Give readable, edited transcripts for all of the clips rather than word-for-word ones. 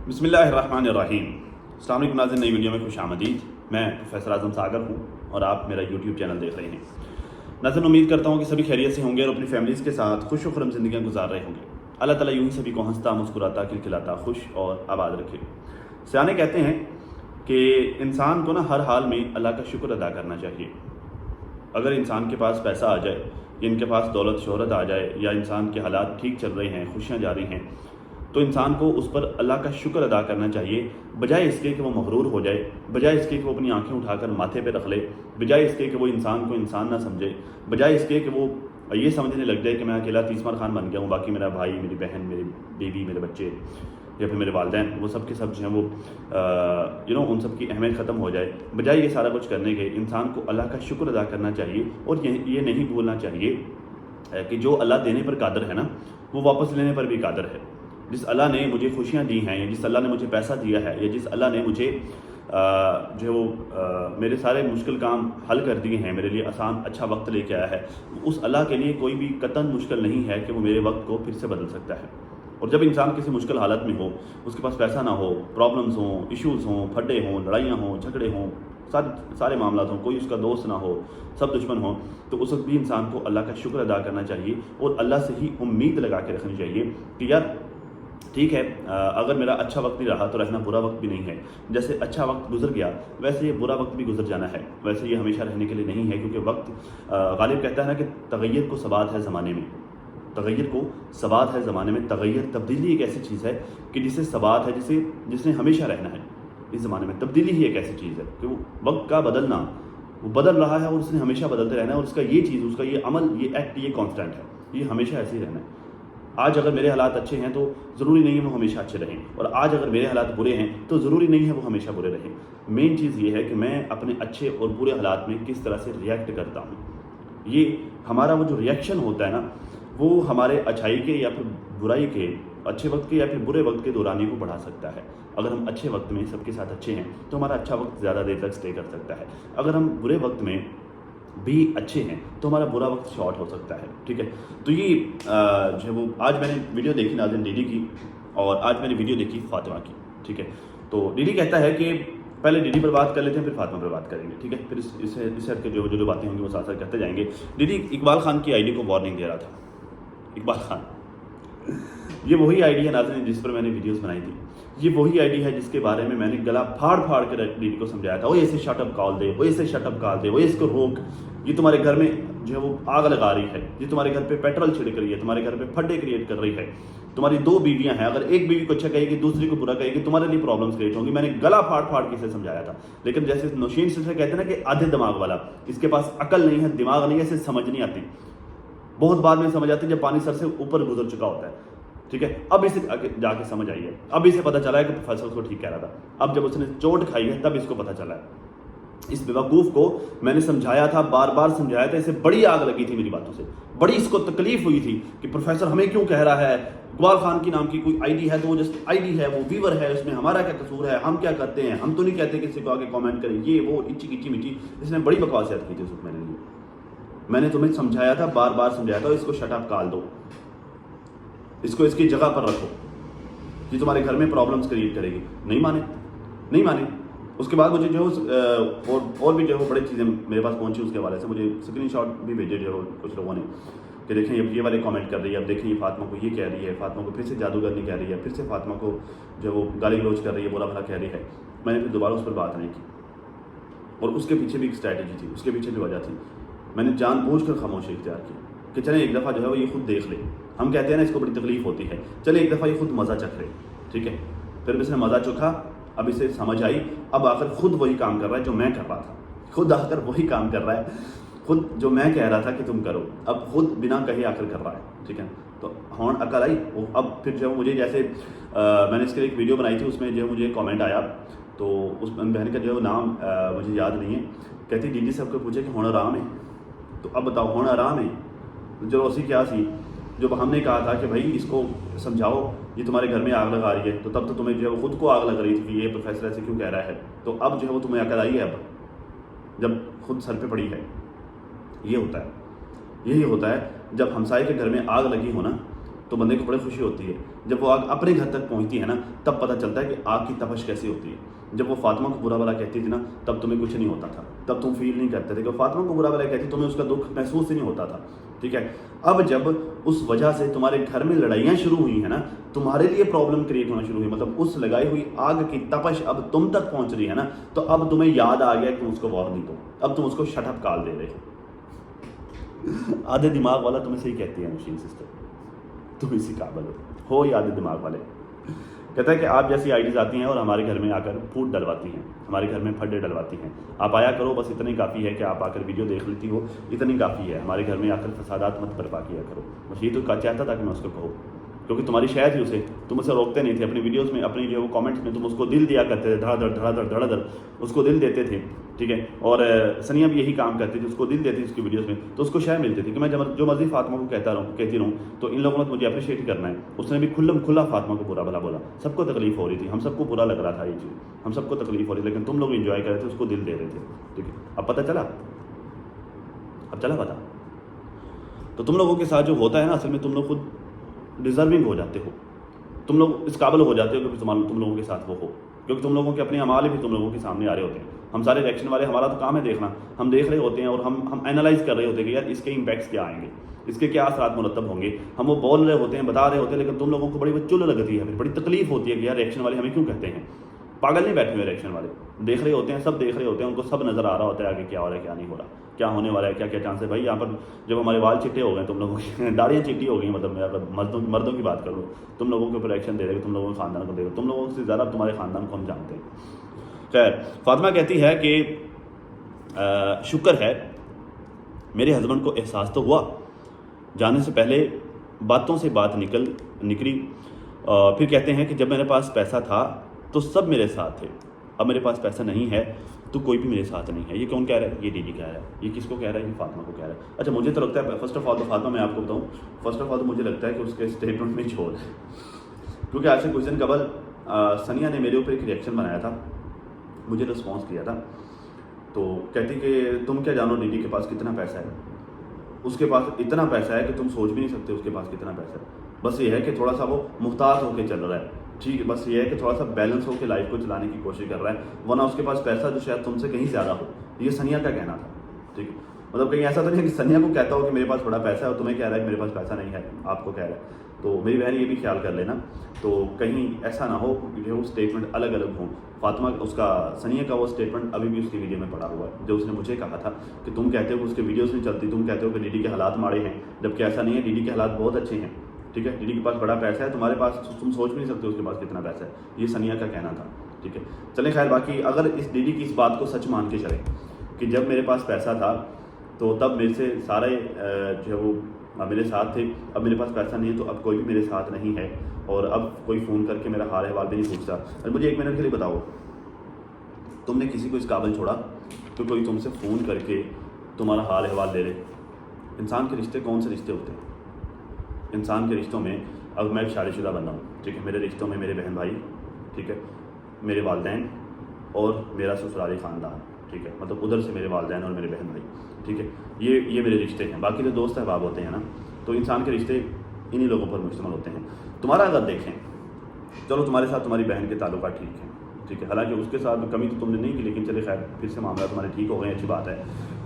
بسم اللہ الرحمن الرحیم۔ السلام علیکم ناظرین، نئی ویڈیو میں خوش آمدید۔ میں پروفیسر اعظم ساگر ہوں اور آپ میرا یوٹیوب چینل دیکھ رہے ہیں۔ ناظرین، امید کرتا ہوں کہ سبھی خیریت سے ہوں گے اور اپنی فیملیز کے ساتھ خوش و خرم زندگیاں گزار رہے ہوں گے۔ اللہ تعالیٰ یوں ہی سبھی کو ہنستا، مسکراتا، کھلکھلاتا، خوش اور آباد رکھے۔ سیانے کہتے ہیں کہ انسان کو ہر حال میں اللہ کا شکر ادا کرنا چاہیے۔ اگر انسان کے پاس پیسہ آ جائے یا ان کے پاس دولت شہرت آ جائے یا انسان کے حالات ٹھیک چل رہے ہیں، خوشیاں جاری ہیں، تو انسان کو اس پر اللہ کا شکر ادا کرنا چاہیے، بجائے اس کے کہ وہ مغرور ہو جائے، بجائے اس کے کہ وہ اپنی آنکھیں اٹھا کر ماتھے پہ رکھ لے، بجائے اس کے کہ وہ انسان کو انسان نہ سمجھے، بجائے اس کے کہ وہ یہ سمجھنے لگ جائے کہ میں اکیلا تیسمار خان بن گیا ہوں، باقی میرا بھائی، میری بہن، میری بیوی، میرے بچے یا پھر میرے والدین وہ سب کے سب جو ہیں وہ ان سب کی اہمیت ختم ہو جائے۔ بجائے یہ سارا کچھ کرنے کے انسان کو اللہ کا شکر ادا کرنا چاہیے اور یہ نہیں بھولنا چاہیے کہ جو اللہ دینے پر قادر ہے نا، وہ واپس لینے پر بھی قادر ہے۔ جس اللہ نے مجھے خوشیاں دی ہیں، یا جس اللہ نے مجھے پیسہ دیا ہے، یا جس اللہ نے مجھے جو میرے سارے مشکل کام حل کر دیے ہیں، میرے لیے آسان اچھا وقت لے کے آیا ہے، اس اللہ کے لیے کوئی بھی قطعاً مشکل نہیں ہے کہ وہ میرے وقت کو پھر سے بدل سکتا ہے۔ اور جب انسان کسی مشکل حالت میں ہو، اس کے پاس پیسہ نہ ہو، پرابلمز ہوں، ایشوز ہوں، پھڈے ہوں، لڑائیاں ہوں، جھگڑے ہوں، سارے معاملات ہوں، کوئی اس کا دوست نہ ہو، سب دشمن ہوں، تو اس وقت بھی انسان کو اللہ کا شکر ادا کرنا چاہیے اور اللہ سے ہی امید لگا کے رکھنی چاہیے کہ یار ٹھیک ہے، اگر میرا اچھا وقت نہیں رہا تو رہنا برا وقت بھی نہیں ہے۔ جیسے اچھا وقت گزر گیا ویسے یہ برا وقت بھی گزر جانا ہے، ویسے یہ ہمیشہ رہنے کے لیے نہیں ہے، کیونکہ وقت غالب کہتا ہے نا کہ تغیر کو ثبات ہے زمانے میں، تغیر کو ثبات ہے زمانے میں۔ تغیر، تبدیلی ایک ایسی چیز ہے کہ جسے ثبات ہے، جس نے ہمیشہ رہنا ہے اس زمانے میں۔ تبدیلی ہی ایک ایسی چیز ہے کہ وہ وقت کا بدلنا، وہ بدل رہا ہے اور اس نے ہمیشہ بدلتے رہنا ہے، اور اس کا یہ چیز، اس کا یہ عمل، یہ ایکٹ، یہ کانسٹنٹ ہے، یہ ہمیشہ ایسے ہی رہنا ہے۔ آج اگر میرے حالات اچھے ہیں تو ضروری نہیں ہے وہ ہمیشہ اچھے رہیں، اور آج اگر میرے حالات برے ہیں تو ضروری نہیں ہے وہ ہمیشہ برے رہیں۔ مین چیز یہ ہے کہ میں اپنے اچھے اور برے حالات میں کس طرح سے ریئیکٹ کرتا ہوں۔ یہ ہمارا وہ جو ریئیکشن ہوتا ہے نا، وہ ہمارے اچھائی کے یا پھر برائی کے، اچھے وقت کے یا پھر برے وقت کے دورانی کو بڑھا سکتا ہے۔ اگر ہم اچھے وقت میں سب کے ساتھ اچھے ہیں تو ہمارا اچھا وقت زیادہ دیر تک اسٹے کر سکتا ہے۔ اگر ہم برے وقت میں بھی اچھے ہیں تو ہمارا برا وقت شارٹ ہو سکتا ہے، ٹھیک ہے۔ تو یہ جو ہے وہ آج میں نے ویڈیو دیکھی ناظرین ڈی ڈی کی، اور آج میں نے ویڈیو دیکھی فاطمہ کی، ٹھیک ہے۔ تو ڈی ڈی کہتا ہے کہ پہلے ڈی ڈی پر بات کر لیتے ہیں، پھر فاطمہ پر بات کریں گے، ٹھیک ہے، پھر اس ہٹ کے جو باتیں ہوں گی وہ ساتھ ساتھ کرتے جائیں گے۔ ڈی ڈی اقبال خان کی آئی ڈی کو وارننگ دے رہا تھا۔ اقبال خان، یہ وہی آئی ڈی ہے ناظرین جس پر میں نے ویڈیوز بنائی تھی، یہ وہی آئی ڈی ہے جس کے بارے میں میں نے گلا پھاڑ پھاڑ کے ڈی ڈی کو سمجھایا تھا، وہ اسے شٹ اپ کال دے، وہ اسے شٹ اپ کال دے، وہ اس کو روک، یہ تمہارے گھر میں جو ہے وہ آگ لگا رہی ہے، یہ تمہارے گھر پہ پیٹرول چھڑک رہی ہے، تمہارے گھر پہ پھڈے کریٹ کر رہی ہے، تمہاری 2 بیویاں ہیں، اگر ایک بیوی کو اچھا کہے گی دوسری کو برا کہے گی، تمہارے لیے پرابلمس کریٹ ہوں گی۔ میں نے گلا پھاڑ پھاڑ کے اسے سمجھایا تھا، لیکن جیسے نوشین سلسلہ کہتے ہیں نا کہ آدھے دماغ والا، اس کے پاس عقل نہیں ہے، دماغ نہیں ہے، اسے سمجھ نہیں آتی، بہت بعد میں سمجھ آتی ہے جب پانی سر سے اوپر گزر چکا ہوتا ہے، ٹھیک ہے۔ اب اسے جا کے سمجھ آئی ہے، اب اسے پتہ چلا ہے کہ پروفیسر کو ٹھیک کہہ رہا تھا، اب جب اس نے چوٹ کھائی ہے تب اس کو پتہ چلا ہے۔ اس بیوقوف کو میں نے سمجھایا تھا، بار بار سمجھایا تھا، اسے بڑی آگ لگی تھی میری باتوں سے، بڑی اس کو تکلیف ہوئی تھی کہ پروفیسر ہمیں کیوں کہہ رہا ہے، اقبال خان کی نام کی کوئی آئی ڈی ہے تو وہ جسٹ آئی ڈی ہے، وہ ویور ہے، اس میں ہمارا کیا قصور ہے، ہم کیا کرتے ہیں، ہم تو نہیں کہتے کسی کو آگے کامنٹ کریں، یہ وہ اچھی کچی میٹھی، اس نے بڑی بکواسیات کی تھی اس وقت میرے لیے۔ میں نے تمہیں سمجھایا تھا، بار بار سمجھایا تھا، اس کو شٹ اپ کال دو، اس کو اس کی جگہ پر رکھو، یہ تمہارے گھر میں پرابلمس کریٹ کرے گی۔ نہیں مانے۔ اس کے بعد مجھے جو اور بھی جو ہے بڑی چیزیں میرے پاس پہنچی، اس کے حوالے سے مجھے اسکرین شاٹ بھی بھیجے جو کچھ لوگوں نے کہ دیکھیں یہ والے کامنٹ کر رہی ہے، اب دیکھیں یہ فاطمہ کو یہ کہہ رہی ہے، فاطمہ کو پھر سے جادوگرنی کہہ رہی ہے، پھر سے فاطمہ کو جو وہ گالی گلوچ کر رہی ہے، برا بھلا کہہ رہی ہے۔ میں نے پھر دوبارہ اس پر بات نہیں کی، اور اس کے پیچھے بھی ایک اسٹریٹجی تھی، اس کے پیچھے بھی وجہ تھی۔ میں نے جان بوجھ کر خاموشی اختیار کی کہ چلیں ایک دفعہ جو ہے وہ یہ خود دیکھ لے، ہم کہتے ہیں نا اس کو بڑی تکلیف ہوتی ہے، چلیں ایک دفعہ یہ خود مزہ چکھ لے، ٹھیک ہے۔ پھر اس نے مزہ چکھا، اب اسے سمجھ آئی، اب آ کر خود وہی کام کر رہا ہے جو میں کر رہا تھا، خود آ کر وہی کام کر رہا ہے، خود جو میں کہہ رہا تھا کہ تم کرو، اب خود بنا کہے آ کر کر رہا ہے، ٹھیک ہے۔ تو ہون عقل آئی، اب پھر جو مجھے جیسے میں نے اس کے لیے ایک ویڈیو بنائی تھی، اس میں جو مجھے کامنٹ آیا، تو اس بہن کا جو نام مجھے یاد نہیں ہے، کہتی ڈی ڈی صاحب کو پوچھے کہ ہون آرام ہے، تو اب بتاؤ ہون آرام ہے، جو اسی کیا سی، جب ہم نے کہا تھا کہ بھائی اس کو سمجھاؤ، یہ تمہارے گھر میں آگ لگا رہی ہے، تو تب تو تمہیں جو ہے خود کو آگ لگ رہی تھی کہ یہ پروفیسر ایسے کیوں کہہ رہا ہے، تو اب جو ہے وہ تمہیں عقل آئی ہے اب جب خود سر پہ پڑی ہے۔ یہ ہوتا ہے، یہی ہوتا ہے جب ہمسائے کے گھر میں آگ لگی ہو نا، تو بندے کو بڑی خوشی ہوتی ہے. جب وہ آگ اپنے گھر تک پہنچتی ہے نا تب پتہ چلتا ہے کہ آگ کی تپش کیسی ہوتی ہے. جب وہ فاطمہ کو برا بھلا کہتی تھی نا تب تمہیں کچھ نہیں ہوتا تھا, تب تم فیل نہیں کرتے تھے کہ فاطمہ کو برا بھلا کہتی تمہیں اس کا دکھ محسوس ہی نہیں ہوتا تھا. ٹھیک ہے, اب جب اس وجہ سے تمہارے گھر میں لڑائیاں شروع ہوئی ہیں نا, تمہارے لیے پرابلم کریٹ ہونا شروع ہوئی, مطلب اس لگائی ہوئی آگ کی تپش اب تم تک پہنچ رہی ہے نا, تو اب تمہیں یاد آ گیا کہ تم اس کو وارننگ دو, اب تم اس کو شٹ اپ کال دے رہے ہو. آدھے دماغ والا تمہیں صحیح کہتی ہے مشین سسٹر, تم اسی قابل ہو یا آدھے دماغ والے. کہتا ہے کہ آپ جیسی آئیڈیز آتی ہیں اور ہمارے گھر میں آ کر پھوٹ ڈلواتی ہیں, ہمارے گھر میں پھڈے ڈلواتی ہیں. آپ آیا کرو, بس اتنی کافی ہے کہ آپ آ کر ویڈیو دیکھ لیتی ہو, اتنی کافی ہے. ہمارے گھر میں آ کر فسادات مت برپا کیا کرو. بس یہ تو چاہتا تھا کہ میں اس کو کہوں, کیونکہ تمہاری شاید ہی اسے, تم اسے روکتے نہیں تھے اپنی ویڈیوز میں, اپنی جو کامنٹس میں تم اس کو دل دیا کرتے تھے, دھڑا دھڑ دھڑا دھڑ دھڑا دھڑ اس کو دل دیتے تھے. ٹھیک ہے, اور سنیا بھی یہی کام کرتی تھی, اس کو دل دیتی تھی اس کی ویڈیوز میں, تو اس کو شے ملتی تھی کہ میں جو مرضی فاطمہ کو کہتی رہوں تو ان لوگوں نے مجھے اپریشیٹ کرنا ہے. اس نے بھی کھلا فاطمہ کو برا بھلا بولا, سب کو تکلیف ہو رہی تھی, ہم سب کو برا لگ رہا تھا یہ چیز, ہم سب کو تکلیف ہو رہی تھی, لیکن تم لوگ انجوائے کر رہے تھے, اس کو دل دے رہے تھے. ٹھیک ہے, اب پتہ چلا, اب چلا پتہ. تو تم لوگوں کے ساتھ جو ہوتا ہے نا, اصل میں تم لوگ خود ڈیزرونگ ہو جاتے ہو, تم لوگ اس قابل ہو جاتے ہو کہ تم لوگوں کے ساتھ وہ ہو, کیونکہ تم لوگوں کے اپنے اعمال بھی تم لوگوں کے سامنے آ رہے ہوتے ہیں. ہم سارے ریئیکشن والے, ہمارا تو کام ہے دیکھنا, ہم دیکھ رہے ہوتے ہیں اور ہم اینالائز کر رہے ہوتے ہیں کہ یار اس کے امپیکٹس کیا آئیں گے, اس کے کیا اثرات مرتب ہوں گے. ہم وہ بول رہے ہوتے ہیں, بتا رہے ہوتے ہیں, لیکن تم لوگوں کو بڑی چل لگتی ہے, بڑی تکلیف ہوتی ہے کہ یار ریئیکشن والے ہمیں کیوں کہتے ہیں. پاگل نہیں بیٹھے ہوئے ریئیکشن والے, دیکھ رہے ہوتے ہیں, سب دیکھ رہے ہوتے ہیں, ان کو سب نظر آ رہا ہوتا ہے آگے کیا ہو رہا ہے کیا نہیں ہو رہا, کیا ہونے والا ہے, کیا کیا چانس ہے. بھائی یہاں پر جب ہمارے وال چٹے ہو گئے, تم لوگوں کی داڑیاں چٹی ہو گئی, مطلب میں اگر مردوں کی بات کروں, تم لوگوں کے اوپر ایکشن دے رہے, تم لوگوں کے خاندان کو دے رہے, تم لوگوں سے زیادہ تمہارے خاندان کو ہم جانتے ہیں. خیر, فاطمہ کہتی ہے کہ شکر ہے میرے ہسبینڈ کو احساس تو ہوا, جانے سے پہلے باتوں سے بات نکلی. پھر کہتے ہیں کہ جب میرے پاس پیسہ تھا تو سب میرے ساتھ تھے, اب میرے پاس پیسہ نہیں ہے تو کوئی بھی میرے ساتھ نہیں ہے. یہ کون کہہ رہا ہے؟ یہ ڈی ڈی کہہ رہا ہے. یہ کس کو کہہ رہا ہے؟ یہ فاطمہ کو کہہ رہا ہے. اچھا, مجھے تو لگتا ہے فرسٹ آف آل تو فاطمہ, میں آپ کو بتاؤں, فرسٹ آف آل تو مجھے لگتا ہے کہ اس کے اسٹیٹمنٹ میں جھول ہے, کیونکہ آج سے کچھ دن قبل سنیا نے میرے اوپر ایک ریئیکشن بنایا تھا, مجھے رسپانس کیا تھا, تو کہتی کہ تم کیا جانو ڈی ڈی کے پاس کتنا پیسہ ہے, اس کے پاس اتنا پیسہ ہے کہ تم سوچ بھی نہیں سکتے اس کے پاس کتنا پیسہ ہے. بس یہ ہے کہ تھوڑا سا وہ محتاط ہو کے چل رہا ہے. ٹھیک ہے, بس یہ ہے کہ تھوڑا سا بیلنس ہو کے لائف کو چلانے کی کوشش کر رہا ہے, ورنہ اس کے پاس پیسہ جو شاید تم سے کہیں زیادہ ہو. یہ سنیا کا کہنا تھا. ٹھیک ہے, مطلب کہیں ایسا تو نہیں کہ سنیا کو کہتا ہو کہ میرے پاس بڑا پیسہ ہے اور تمہیں کہہ رہا ہے کہ میرے پاس پیسہ نہیں ہے, آپ کو کہہ رہا ہے. تو میری بہن یہ بھی خیال کر لینا, تو کہیں ایسا نہ ہو کہ وہ اسٹیٹمنٹ الگ الگ ہوں. فاطمہ اس کا سنیا کا وہ اسٹیٹمنٹ ابھی بھی اس کی ویڈیو میں پڑا ہوا ہے, جو اس نے مجھے کہا تھا کہ تم کہتے ہو کہ اس کے ویڈیوز نہیں چلتی, تم کہتے ہو کہ ڈی ڈی کے حالات ماڑے ہیں, جبکہ ایسا نہیں ہے. ڈی ڈی کے حالات بہت اچھے ہیں. ٹھیک ہے, ڈی ڈی کے پاس بڑا پیسہ ہے, تمہارے پاس تم سوچ بھی نہیں سکتے اس کے پاس کتنا پیسہ ہے. یہ سنیا کا کہنا تھا. ٹھیک ہے, چلیں خیر, باقی اگر اس ڈی ڈی کی اس بات کو سچ مان کے چلیں کہ جب میرے پاس پیسہ تھا تو تب میرے سے سارے جو ہے وہ میرے ساتھ تھے, اب میرے پاس پیسہ نہیں ہے تو اب کوئی بھی میرے ساتھ نہیں ہے, اور اب کوئی فون کر کے میرا حال احوال بھی نہیں پوچھتا. مجھے ایک منٹ کے لیے بتاؤ, تم نے کسی کو اس قابل چھوڑا تو کوئی تم سے فون کر کے تمہارا حال احوال لے لے؟ انسان کے رشتے کون سے رشتے ہوتے ہیں؟ انسان کے رشتوں میں, اب میں ایک شادی شدہ بندہ ہوں, ٹھیک ہے, میرے رشتوں میں میرے بہن بھائی, ٹھیک ہے, میرے والدین اور میرا سسرالی خاندان, ٹھیک ہے, مطلب ادھر سے میرے والدین اور میرے بہن بھائی, ٹھیک ہے, یہ میرے رشتے ہیں. باقی تو دوست احباب ہوتے ہیں نا, تو انسان کے رشتے انہی لوگوں پر مشتمل ہوتے ہیں. تمہارا اگر دیکھیں, چلو تمہارے ساتھ تمہاری بہن کے تعلقات ٹھیک ہیں, ٹھیک ہے, حالانکہ اس کے ساتھ کمی تو تم نے نہیں کی, لیکن چلے خیر پھر سے معاملہ تمہارے ٹھیک ہو گئے, اچھی بات ہے.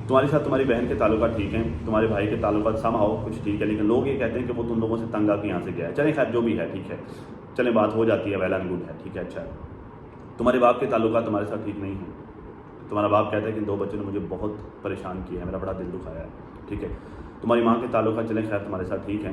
تمہارے ساتھ تمہاری بہن کے تعلقات ٹھیک ہیں, تمہارے بھائی کے تعلقات سم ہو کچھ ٹھیک ہے, لیکن لوگ یہ کہتے ہیں کہ وہ تم لوگوں سے تنگ آ کے یہاں سے گیا ہے. چلیں خیر جو بھی ہے ٹھیک ہے, چلیں بات ہو جاتی ہے, ویل اینڈ گڈ ہے, ٹھیک ہے. اچھا, تمہارے باپ کے تعلقات تمہارے ساتھ ٹھیک نہیں ہیں. تمہارا باپ کہتا ہے کہ ان 2 بچوں نے مجھے بہت پریشان کیا ہے, میرا بڑا دل دکھایا ہے, ٹھیک ہے. تمہاری ماں کے تعلقات چلیں خیر تمہارے ساتھ ٹھیک ہیں,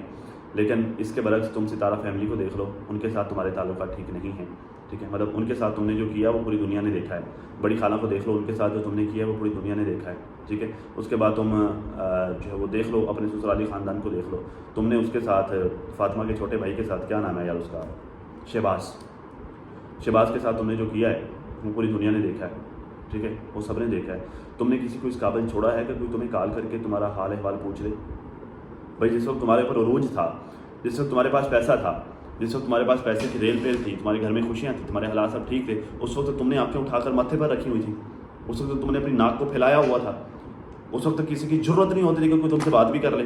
لیکن اس کے برعکس تم ستارہ فیملی کو دیکھ لو, ان کے ساتھ تمہارے تعلقات ٹھیک نہیں ہیں. ٹھیک ہے, مطلب ان کے ساتھ تم نے جو کیا وہ پوری دنیا نے دیکھا ہے. بڑی خالہ کو دیکھ لو, ان کے ساتھ جو تم نے کیا وہ پوری دنیا نے دیکھا ہے. ٹھیک ہے, اس کے بعد تم جو ہے وہ دیکھ لو, اپنے سسرالی خاندان کو دیکھ لو, تم نے اس کے ساتھ فاطمہ کے چھوٹے بھائی کے ساتھ, کیا نام ہے یار اس کا, شہباز کے ساتھ تم نے جو کیا ہے وہ پوری دنیا نے دیکھا ہے. ٹھیک ہے, وہ سب نے دیکھا ہے. تم نے کسی کو اس قابل چھوڑا ہے کہ کوئی تمہیں کال کر کے تمہارا حال احوال پوچھ لے؟ بھائی جس وقت تمہارے پر عروج تھا, جس وقت تمہارے پاس پیسہ تھا, جس وقت تمہارے پاس پیسے کی ریل پیل تھی, تمہارے گھر میں خوشیاں تھیں, تمہارے حالات سب ٹھیک تھے, اس وقت تم نے آنکھیں اٹھا کر ماتھے پر رکھی ہوئی تھی, اس وقت تم نے اپنی ناک کو پھیلایا ہوا تھا, اس وقت کسی کی ضرورت نہیں ہوتی تھی کہ کوئی تم سے بات بھی کر لے.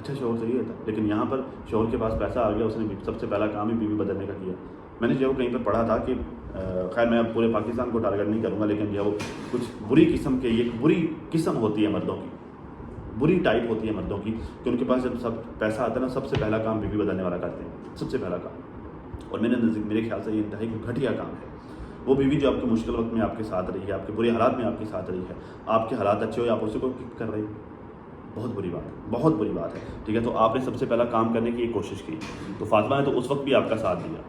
اچھا شوہر صحیح ہوتا ہے، لیکن یہاں پر شوہر کے پاس پیسہ آ گیا، اس نے سب سے پہلا کام ہی بیوی بدلنے کا کیا. میں نے جو ہے وہ کہیں پر پڑھا تھا کہ خیر میں اب پورے پاکستان کو ٹارگیٹ نہیں کروں گا، لیکن جو ہے وہ کچھ بری قسم کے، یہ بری قسم ہوتی ہے مردوں کی، بری ٹائپ ہوتی ہے مردوں کی کہ ان کے پاس جب سب پیسہ آتا ہے نا، سب سے پہلا کام بیوی بدلنے والا کرتے ہیں، سب سے پہلا کام. اور میرے خیال سے یہ انتہائی گھٹیا کام ہے. وہ بیوی جو آپ کے مشکل وقت میں آپ کے ساتھ رہی ہے، آپ کے برے حالات میں آپ کے ساتھ رہی ہے، آپ کے حالات اچھے ہوئے آپ اسے کو کک کر رہی ہے، بہت بری بات ہے، بہت بری بات ہے. ٹھیک ہے، تو آپ نے سب سے پہلا کام کرنے کی کوشش کی. تو فاطمہ نے تو اس وقت بھی آپ کا ساتھ دیا.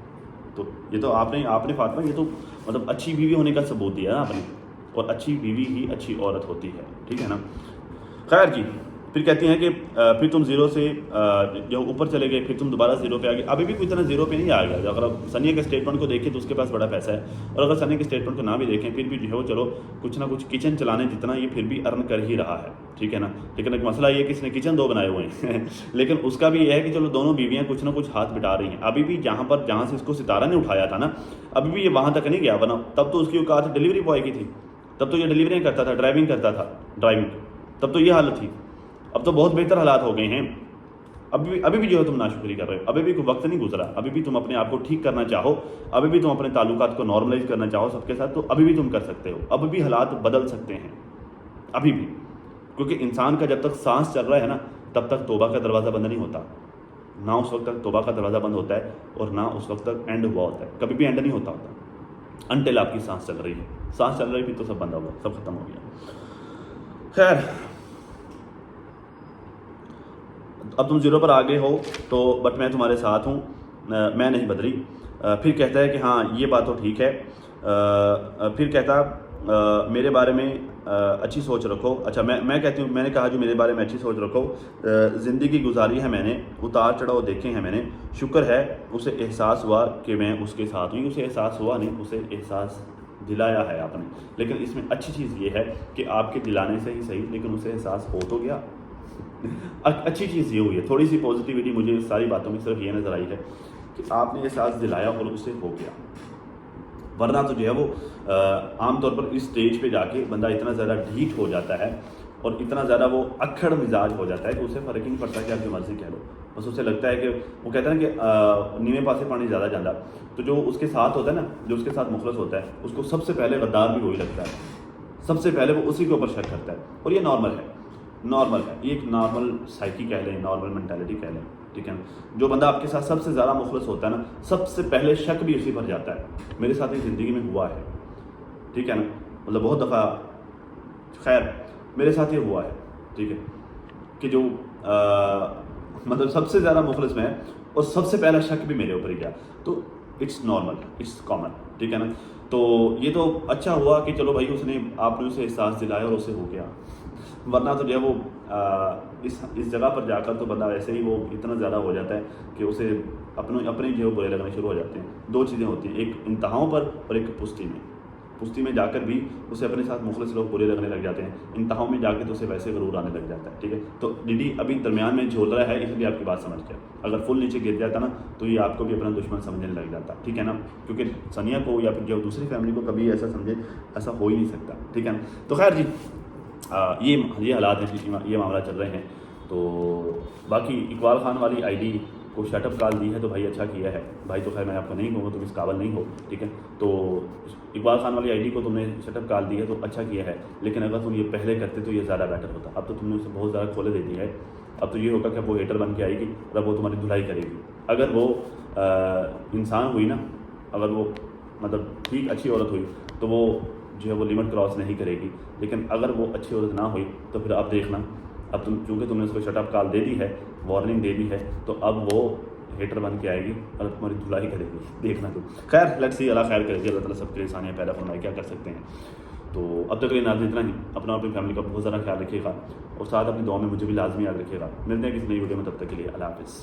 تو یہ تو آپ نے فاطمہ، یہ تو مطلب اچھی بیوی ہونے کا ثبوت دیا نا آپ نے. اور اچھی بیوی ہی اچھی عورت ہوتی ہے. ٹھیک ہے نا. خیر جی، پھر کہتی ہیں کہ پھر تم زیرو سے جو اوپر چلے گئے، پھر تم دوبارہ زیرو پہ آ گئے. ابھی بھی کوئی اتنا زیرو پہ نہیں آ گیا. اگر آپ سنیا کے اسٹیٹمنٹ کو دیکھیں تو اس کے پاس بڑا پیسہ ہے، اور اگر سنیا کے اسٹیٹمنٹ کو نہ بھی دیکھیں پھر بھی جو ہے وہ چلو کچھ نہ کچھ کچن چلانے جتنا یہ پھر بھی ارن کر ہی رہا ہے. ٹھیک ہے نا. لیکن ایک مسئلہ یہ ہے کہ اس نے کچن 2 بنائے ہوئے ہیں لیکن اس کا بھی یہ ہے کہ چلو دونوں بیویاں کچھ نہ کچھ ہاتھ بٹا رہی ہیں. ابھی بھی جہاں سے اس کو ستارہ نے اٹھایا تھا نا، ابھی بھی یہ وہاں تک نہیں گیا. ورنہ تب تو اس کی اوقات ڈلیوری بوائے کی تھی، تب تو یہ ڈلیوریاں کرتا تھا، ڈرائیونگ کرتا تھا، تب تو یہ حالت تھی. اب تو بہت بہتر حالات ہو گئے ہیں. ابھی بھی جو ہے تم ناشکری کر رہے ہو. ابھی بھی کوئی وقت نہیں گزرا. ابھی بھی تم اپنے آپ کو ٹھیک کرنا چاہو، ابھی بھی تم اپنے تعلقات کو نارملائز کرنا چاہو سب کے ساتھ، تو ابھی بھی تم کر سکتے ہو. ابھی بھی حالات بدل سکتے ہیں، ابھی بھی. کیونکہ انسان کا جب تک سانس چل رہا ہے نا، تب تک توبہ کا دروازہ بند نہیں ہوتا. نہ اس وقت تک توبہ کا دروازہ بند ہوتا ہے، اور نہ اس وقت تک اینڈ ہوا ہوتا ہے. کبھی بھی اینڈ نہیں ہوتا انٹل آپ کی سانس چل رہی ہے. سانس چل رہی پھر تو سب بند ہو گیا، سب ختم ہو گیا. خیر، اب تم زیرو پر آ گئے ہو تو بٹ میں تمہارے ساتھ ہوں، میں نہیں بدلی. پھر کہتا ہے کہ ہاں یہ بات تو ٹھیک ہے. پھر کہتا میرے بارے میں اچھی سوچ رکھو. اچھا میں کہتی ہوں، میں نے کہا جو میرے بارے میں اچھی سوچ رکھو. زندگی گزاری ہے میں نے، اتار چڑھاؤ دیکھے ہیں میں نے. شکر ہے اسے احساس ہوا کہ میں اس کے ساتھ ہوں. اسے احساس ہوا نہیں، اسے احساس دلایا ہے آپ نے. لیکن اس میں اچھی چیز یہ ہے کہ آپ کے دلانے سے ہی صحیح، لیکن اسے احساس ہو تو گیا. اچھی چیز یہ ہوئی ہے، تھوڑی سی پازیٹیوٹی مجھے ساری باتوں میں صرف یہ نظر آئی ہے کہ آپ نے احساس دلایا اور اسے ہو گیا. ورنہ تو جو ہے وہ عام طور پر اس سٹیج پہ جا کے بندہ اتنا زیادہ ڈھیٹ ہو جاتا ہے اور اتنا زیادہ وہ اکھڑ مزاج ہو جاتا ہے کہ اسے فرق ہی نہیں پڑتا کہ آپ جو مرضی کہہ لو. بس اسے لگتا ہے کہ وہ کہتا ہے کہ نیوے پاسے پانی زیادہ جانا. تو جو اس کے ساتھ ہوتا ہے نا، جو اس کے ساتھ مخلص ہوتا ہے، اس کو سب سے پہلے غدار بھی وہی لگتا ہے. سب سے پہلے وہ اسی کے اوپر شک کرتا ہے. اور یہ نارمل ہے، یہ ایک نارمل سائیکی کہہ لیں، نارمل مینٹیلٹی کہہ لیں. ٹھیک ہے نا. جو بندہ آپ کے ساتھ سب سے زیادہ مخلص ہوتا ہے نا، سب سے پہلے شک بھی اسی پر جاتا ہے. میرے ساتھ یہ زندگی میں ہوا ہے. ٹھیک ہے نا. مطلب بہت دفعہ، خیر میرے ساتھ یہ ہوا ہے. ٹھیک ہے، کہ جو مطلب سب سے زیادہ مخلص میں، اور سب سے پہلا شک بھی میرے اوپر ہی گیا. تو اٹس نارمل، اٹس کامن. ٹھیک ہے نا. تو یہ تو اچھا ہوا کہ چلو بھائی آپ نے اسے احساس دلایا اور اسے ہو گیا. ورنہ تو جو ہے وہ اس جگہ پر جا کر تو بندہ ایسے ہی وہ اتنا زیادہ ہو جاتا ہے کہ اسے اپنے جو ہے برے لگنے شروع ہو جاتے ہیں. 2 چیزیں ہوتی ہیں، ایک انتہاؤں پر اور ایک پستی میں جا کر بھی اسے اپنے ساتھ مخلص لوگ برے لگنے لگ جاتے ہیں. انتہاؤں میں جا کے تو اسے ویسے غرور آنے لگ جاتا ہے. ٹھیک ہے. تو ڈیڈی ابھی درمیان میں جھول رہا ہے، اس لیے آپ کی بات سمجھ گیا. اگر فل نیچے گر جاتا نا تو یہ آپ کو بھی اپنا دشمن سمجھنے لگ جاتا. ٹھیک ہے نا. کیونکہ سنیا کو یا پھر جو دوسری فیملی کو کبھی ایسا سمجھے، ایسا ہو ہی نہیں سکتا. ٹھیک ہے نا. تو خیر جی، یہ حالات ہیں، یہ معاملہ چل رہے ہیں. تو باقی اقبال خان والی آئی ڈی کو شٹ اپ کال دی ہے تو بھائی اچھا کیا ہے بھائی. تو خیر میں آپ کو نہیں کہوں گا تم اس قابل نہیں ہو. ٹھیک ہے. تو اقبال خان والی آئی ڈی کو تم نے شٹ اپ کال دی ہے تو اچھا کیا ہے، لیکن اگر تم یہ پہلے کرتے تو یہ زیادہ بیٹر ہوتا. اب تو تم نے اسے بہت زیادہ کھولے دے دی ہے. اب تو یہ ہوگا کہ اب وہ ہیٹر بن کے آئے گی اور اب وہ تمہاری دھلائی کرے گی. اگر وہ انسان ہوئی نا، اگر وہ مطلب ٹھیک اچھی عورت ہوئی تو وہ جو ہے وہ لمٹ کراس نہیں کرے گی. لیکن اگر وہ اچھی عورت نہ ہوئی تو پھر اب دیکھنا، اب چونکہ تم نے اس کو شٹ اپ کال دے دی ہے، وارننگ دے دی ہے، تو اب وہ ہیٹر بن کے آئے گی اور تمہاری دھلائی کرے گی. دیکھنا تو خیر لیٹس سی. اللہ خیر کرے گی. اللہ تعالیٰ سب کے لیے آسانیاں پیدا فرمائے. کیا کر سکتے ہیں. تو اب تک کے لیے ناظرین اتنا ہی. اپنا اور اپنی فیملی کا بہت زیادہ خیال رکھیے گا، اور ساتھ اپنی دعا میں مجھے بھی لازمی یاد رکھیے گا. ملتے ہیں کسی نئی ویڈیو میں، تب تک کے لیے اللہ حافظ.